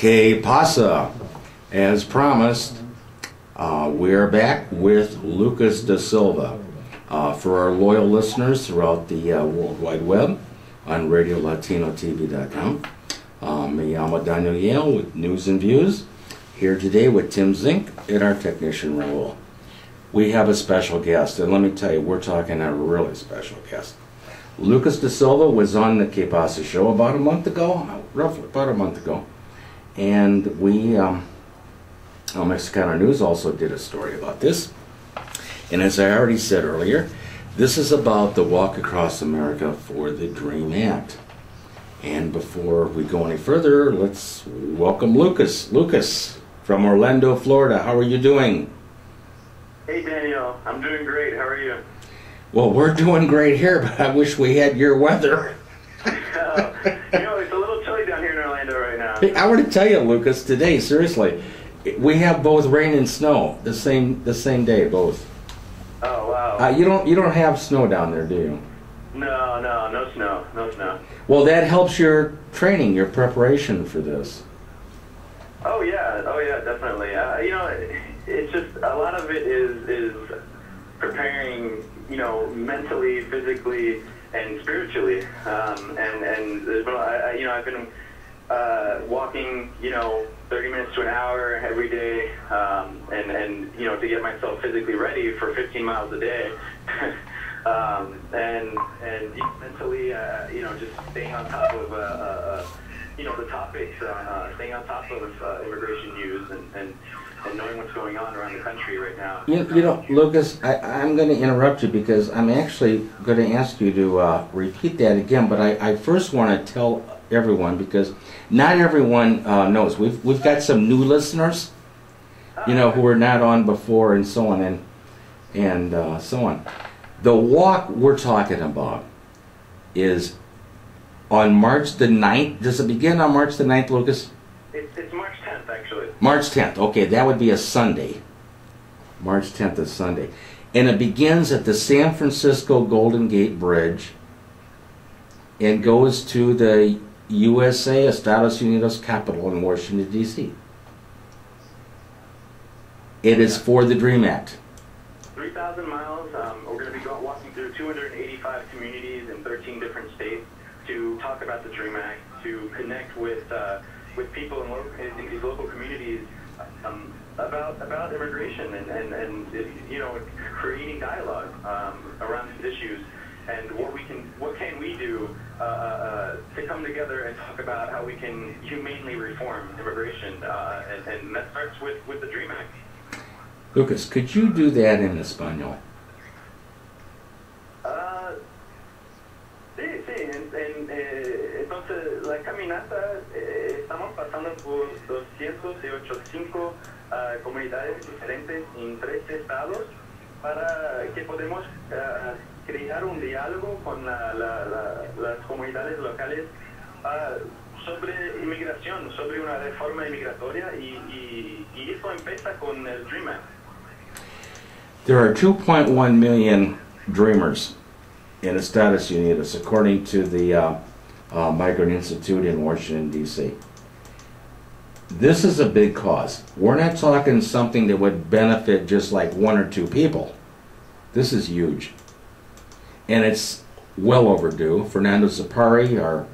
Que Pasa. As promised, we are back with Lucas Da Silva. For our loyal listeners throughout the World Wide Web on RadioLatinoTV.com. Me llamo Daniel Jehl with News and Views. Here today with Tim Zink and our technician Raul. We have a special guest, and let me tell you, we're talking a really special guest. Lucas Da Silva was on the Que Pasa show about a month ago, roughly about a month ago. And we, Mexicana News also did a story about this. And as I already said earlier, this is about the Walk Across America for the Dream Act. And before we go any further, let's welcome Lucas. Lucas from Orlando, Florida. How are you doing? Hey Daniel, I'm doing great. How are you? Well, we're doing great here, but I wish we had your weather. It's a little chilly down here in Orlando right now. Hey, I want to tell you, Lucas, today, seriously, we have both rain and snow the same day, both. Oh wow. You don't have snow down there, do you? No snow. Well, that helps your training, your preparation for this. Oh yeah, definitely. It's just a lot of it is preparing, mentally, physically, and spiritually. And there's been, I've been walking, 30 minutes to an hour every day, and to get myself physically ready for 15 miles a day. And mentally, just staying on top of, the topics, staying on top of immigration news and knowing what's going on around the country right now. Lucas, I'm going to interrupt you because I'm actually going to ask you to repeat that again, but I first want to tell everyone, because not everyone knows. We've got some new listeners, who were not on before and so on and so on. The walk we're talking about is on March the 9th. Does it begin on March the 9th, Lucas? It's March 10th, actually. March 10th. Okay, that would be a Sunday. March 10th is Sunday. And it begins at the San Francisco Golden Gate Bridge and goes to the USA, Estados Unidos Capitol in Washington, D.C. It is for the DREAM Act. 3,000 miles. We're going to be walking through 285 communities in 13 different states to talk about the DREAM Act, to connect with people in these local communities about immigration and creating dialogue around these issues, and what can we do to come together and talk about how we can humanely reform immigration, and that starts with the DREAM Act. Lucas, could you do that in Espanol? Sí, entonces la caminata, estamos pasando por 285 comunidades diferentes en 3 estados para que podamos crear un diálogo con las comunidades locales sobre inmigración, sobre una reforma inmigratoria, y eso empieza con el DREAM Act. There are 2.1 million dreamers in Estados Unidos, according to the Migrant Institute in Washington, D.C. This is a big cause. We're not talking something that would benefit just like 1 or 2 people. This is huge. And it's well overdue. Fernando Zapari, our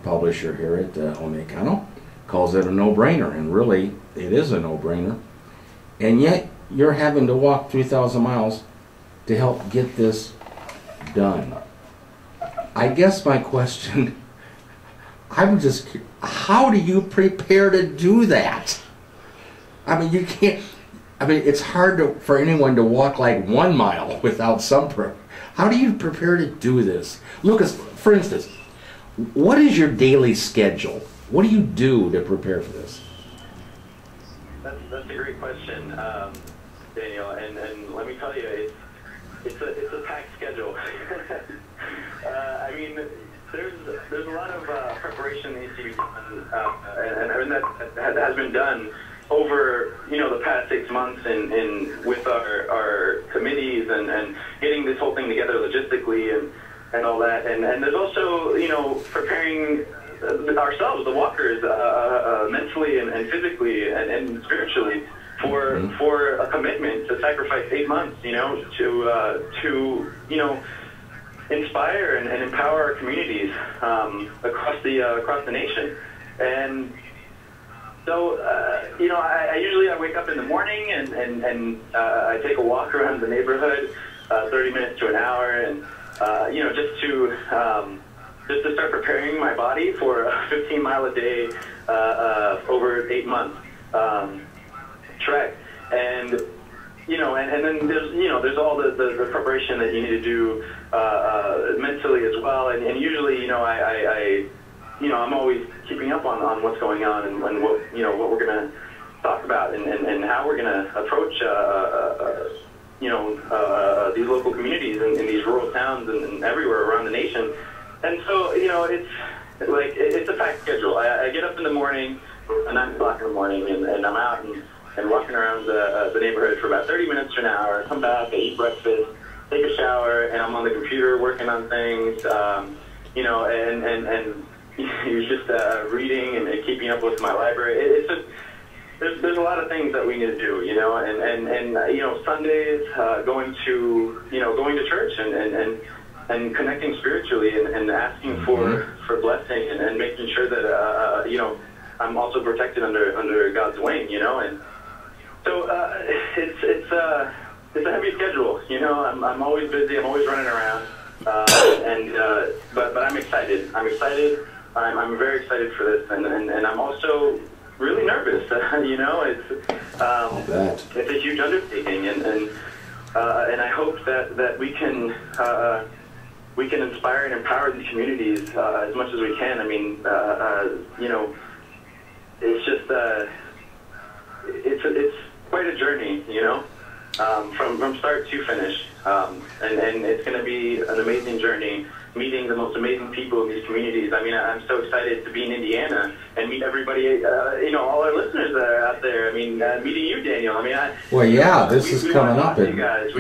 publisher here at Omecano, calls it a no-brainer, and really it is a no-brainer. And yet you're having to walk 3,000 miles to help get this done. I guess my question, how do you prepare to do that? I mean, it's hard for anyone to walk like 1 mile without some How do you prepare to do this? Lucas, for instance, what is your daily schedule? What do you do to prepare for this? That's a great question, Daniel, and let me tell you, it's a packed schedule. I mean, there's a lot of preparation that needs to be done, and that has been done over the past 6 months in with our committees and getting this whole thing together logistically and all that, and there's also preparing ourselves, the walkers, mentally and physically and spiritually, for a commitment to sacrifice 8 months, to inspire and empower our communities across the nation. And so, I usually wake up in the morning and I take a walk around the neighborhood, 30 minutes to an hour, and just to start preparing my body for a 15-mile-a-day, over 8 months trek. And and then there's all the preparation that you need to do mentally as well. And usually, I'm always keeping up on what's going on and what what we're gonna talk about and how we're gonna approach these local communities in these rural towns and everywhere around the nation. And so it's a packed schedule. I get up in the morning at 9 o'clock in the morning and I'm out and walking around the neighborhood for about 30 minutes to an hour. I come back, I eat breakfast, take a shower, and I'm on the computer working on things, and you're just reading and keeping up with my library. There's a lot of things that we need to do, and Sundays, going to church and connecting spiritually and asking for blessing and making sure that I'm also protected under God's wing, and so it's a heavy schedule, I'm always busy, I'm always running around, but I'm excited. I'm very excited for this, and I'm also really nervous. It's a huge undertaking, and I hope that we can inspire and empower these communities as much as we can. I mean, it's just it's quite a journey, from start to finish, and it's going to be an amazing journey, meeting the most amazing people in these communities. I mean, I'm so excited to be in Indiana and meet everybody, all our listeners that are out there. I mean, meeting you, Daniel. I mean, this is coming up. We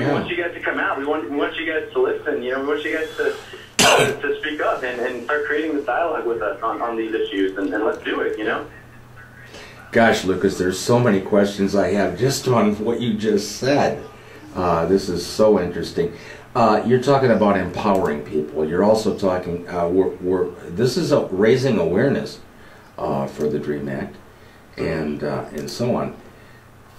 want you guys to come out. We want you guys to listen. We want you guys to speak up and start creating this dialogue with us on these issues, and let's do it, Gosh, Lucas, there's so many questions I have just on what you just said. This is so interesting. You're talking about empowering people. You're also talking, this is raising awareness for the DREAM Act and so on.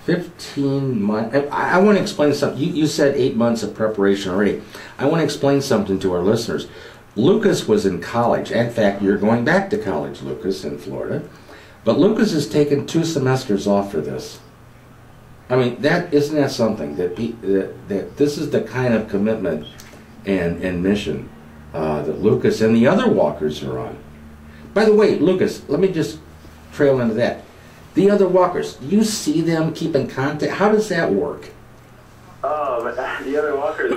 15 months. I want to explain something. You said 8 months of preparation already. I want to explain something to our listeners. Lucas was in college. In fact, you're going back to college, Lucas, in Florida. But Lucas has taken 2 semesters off for this. I mean, isn't that something that this is the kind of commitment and mission that Lucas and the other walkers are on. By the way, Lucas, let me just trail into that. The other walkers, do you see them, keep in contact? How does that work? Oh, the other walkers,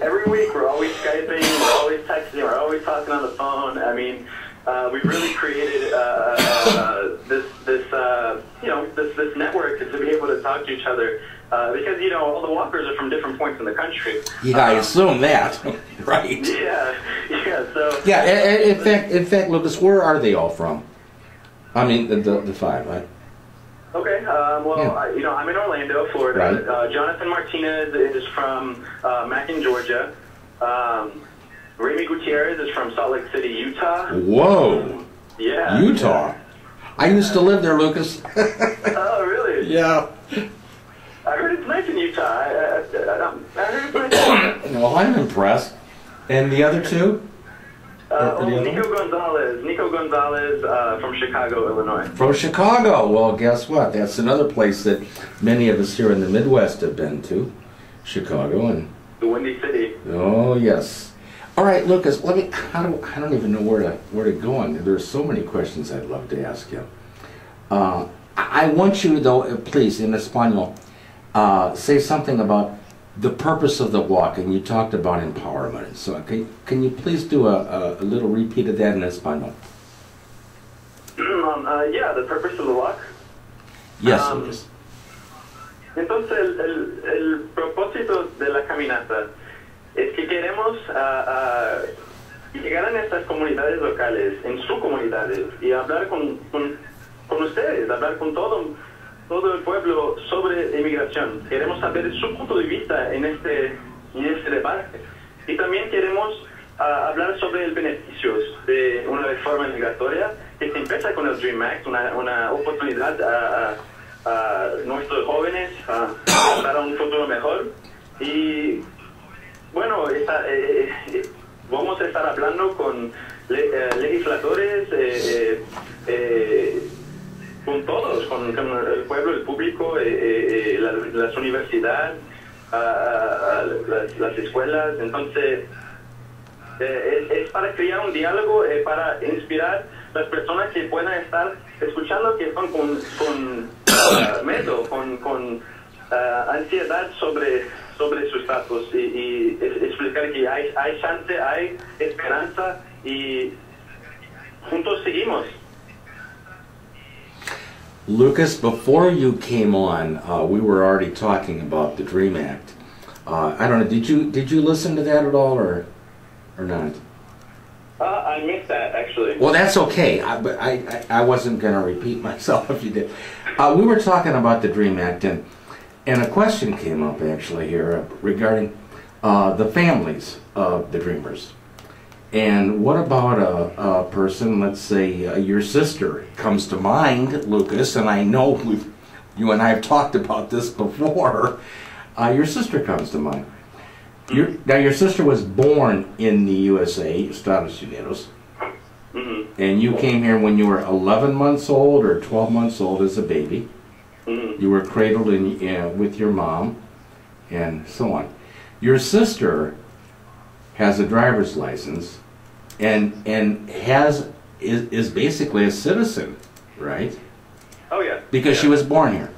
every week we're always Skyping, we're always texting, we're always talking on the phone. I mean, we've really created this network to be able to talk to each other because all the walkers are from different points in the country. Yeah, I assume that, right? Yeah. So in fact, Lucas, where are they all from? I mean, the 5, right? Okay. I'm in Orlando, Florida. Right. Jonathan Martinez is from Macon, Georgia. Remy Gutierrez is from Salt Lake City, Utah. Whoa. Yeah. Utah. I used to live there, Lucas. Oh, really? Yeah. I heard it's nice in Utah. I heard it's nice. Well, I'm impressed. And the other 2? Nico Gonzalez from Chicago, Illinois. From Chicago. Well, guess what? That's another place that many of us here in the Midwest have been to. Chicago and the Windy City. Oh, yes. All right, Lucas. I don't even know where to go on. There's so many questions I'd love to ask you. I want you, though, please, in Espanol, say something about the purpose of the walk, and you talked about empowerment. So, can you please do a little repeat of that in Espanol? The purpose of the walk. Yes, Lucas. Entonces, el propósito de la caminata es que queremos llegar a estas comunidades locales, en sus comunidades, y hablar con ustedes, hablar con todo el pueblo sobre inmigración. Queremos saber su punto de vista en este debate. Y también queremos hablar sobre los beneficios de una reforma migratoria que se empieza con el Dream Act, una oportunidad a nuestros jóvenes para un futuro mejor. Y bueno, vamos a estar hablando con legisladores, con todos, con el pueblo, el público, las universidades, las escuelas. Entonces, es para crear un diálogo, para inspirar las personas que puedan estar escuchando, que están con miedo, con ansiedad sobre su estatus, y explicar que hay chance, hay esperanza, y juntos seguimos. Lucas, before you came on, we were already talking about the Dream Act. I don't know, did you listen to that at all, or not? I missed that, actually. Well, that's okay. I wasn't going to repeat myself if you did. We were talking about the Dream Act, and a question came up actually here regarding the families of the Dreamers. And what about a person, let's say your sister comes to mind, Lucas, and I know you and I have talked about this before. Your sister comes to mind. Now, your sister was born in the USA, Estados Unidos, and you came here when you were 11 months old or 12 months old as a baby. You were cradled with your mom, and so on. Your sister has a driver's license, and is basically a citizen, right? Oh yeah. Because she was born here.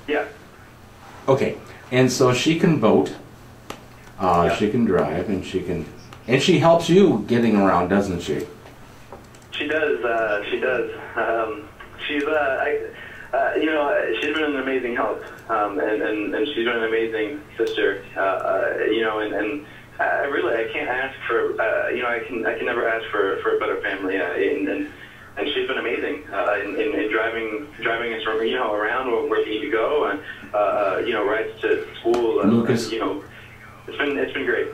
Yeah. Okay, and so she can vote. Yeah. She can drive, and she helps you getting around, doesn't she? She does. She's she's been an amazing help, and she's been an amazing sister. I really can't ask for I can never ask for a better family. And she's been amazing in driving us around where we need to go, and rides to school. Lucas, it's been great.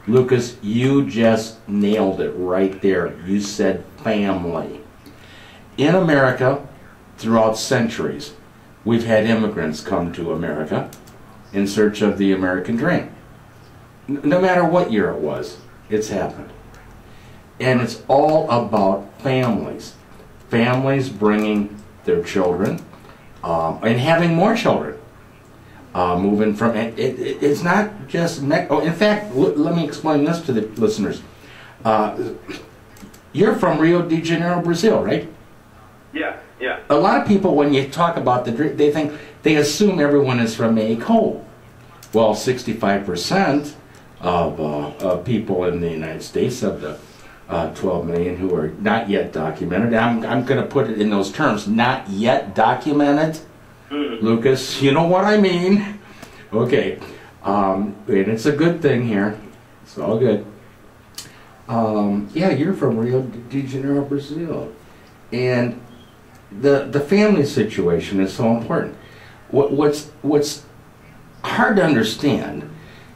Lucas, you just nailed it right there. You said family. In America, throughout centuries, we've had immigrants come to America in search of the American dream. No matter what year it was, it's happened. And it's all about families. Families bringing their children and having more children. Moving from it's not just in fact, let me explain this to the listeners. You're from Rio de Janeiro, Brazil, right? Yeah. A lot of people, when you talk about the dream, they assume everyone is from Mexico. Well, 65% of people in the United States, of the 12 million who are not yet documented. I'm going to put it in those terms, not yet documented. Lucas, you know what I mean. Okay, and it's a good thing here. It's all good. Yeah, you're from Rio de Janeiro, Brazil. And the family situation is so important. What's hard to understand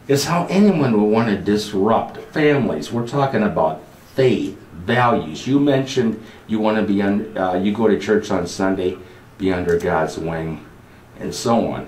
is how anyone would want to disrupt families. We're talking about faith, values. You mentioned you want to be you go to church on Sunday, be under God's wing, and so on.